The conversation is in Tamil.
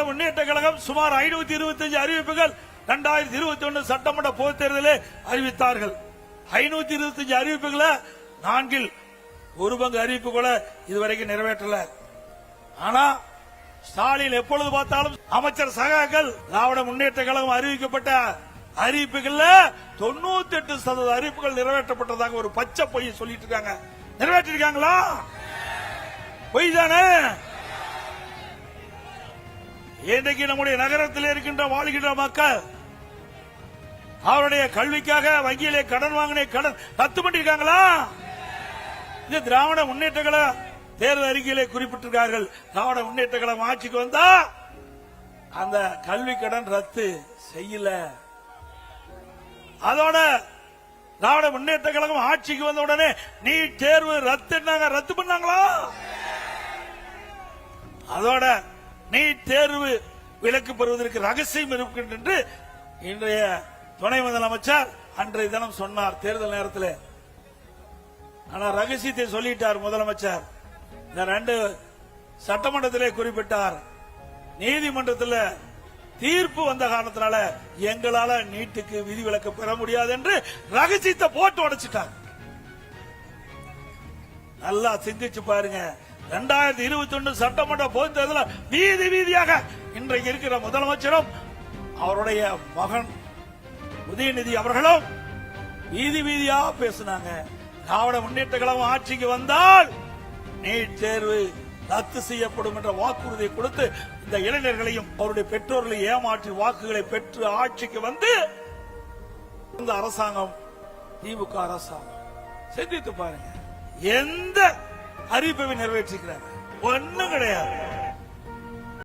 முன்னேற்ற கழகம் சுமார் 525 அறிவிப்புகள் 2021 சட்டமன்ற பொதுத் தேர்தலில் அறிவித்தார்கள். 525 அறிவிப்புகளை 4 ஒரு பங்கு அறிவிப்பு கூட இதுவரைக்கும் நிறைவேற்றல. ஆனா ஸ்டாலின் எப்பொழுது பார்த்தாலும் அமைச்சர் சகாக்கள் திராவிட முன்னேற்ற கழகம் அறிவிக்கப்பட்ட அறிவிப்புகள்ல 98% அறிவிப்புகள் நிறைவேற்றப்பட்டதாக ஒரு பச்சை பொய் சொல்லிட்டு இருக்காங்க. நிறைவேற்றிருக்காங்களா? பொய் தானே. இன்றைக்கு நம்முடைய நகரத்தில் இருக்கின்ற வாழ்கின்ற மக்கள் அவருடைய கல்விக்காக வங்கியிலே கடன் வாங்கின கடன் ரத்து பண்ணிருக்காங்களா? இது திராவிட முன்னேற்ற கழக தேர்தல் அறிக்கையிலே குறிப்பிட்டிருக்கார்கள். திராவிட முன்னேற்ற கழகம் ஆட்சிக்கு வந்தா அந்த கல்வி கடன் ரத்து செய்யல. அதோட திராவிட முன்னேற்ற கழகம் ஆட்சிக்கு வந்த உடனே நீட் தேர்வு ரத்து பண்ணாங்களா? அதோட நீட் தேர்வு விலக்கு பெறுவதற்கு ரகசியம் இருக்கின்ற என்று இன்றைய துணை முதலமைச்சர் அன்றைய தினம் சொன்னார் தேர்தல் நேரத்தில். ஆனா ரகசியத்தை சொல்லிட்டார் முதலமைச்சர். இந்த 2 சட்டமன்றத்திலே குறிப்பிட்டார். நீதிமன்றத்தில் தீர்ப்பு வந்த காரணத்தினால எங்களால நீட்டுக்கு விதிவிலக்கு பெற முடியாது என்று ரகசியத்தை போட்டு உடைச்சிட்டார். நல்லா சிந்திச்சு பாருங்க. 2021 சட்டமன்ற பொதுத் தேர்தலில் வீதி வீதியாக இன்றைக்கு இருக்கிற முதலமைச்சரும் அவருடைய மகன் உதயநிதி அவர்களும் வீதி வீதியா பேசினாங்க. திராவிட முன்னேற்ற கழகம் ஆட்சிக்கு வந்தால் நீட் தேர்வு ரத்து செய்யப்படும் என்ற வாக்குறுதியை கொடுத்து இந்த இளைஞர்களையும் அவருடைய பெற்றோர்களை ஏமாற்றி வாக்குகளை பெற்று ஆட்சிக்கு வந்து இந்த அரசாங்கம் திமுக அரசாங்கம் சிந்தித்து பாருங்க. எந்த அறிவிப்பை நிறைவேற்றிக்கிறாங்க? ஒண்ணும் கிடையாது.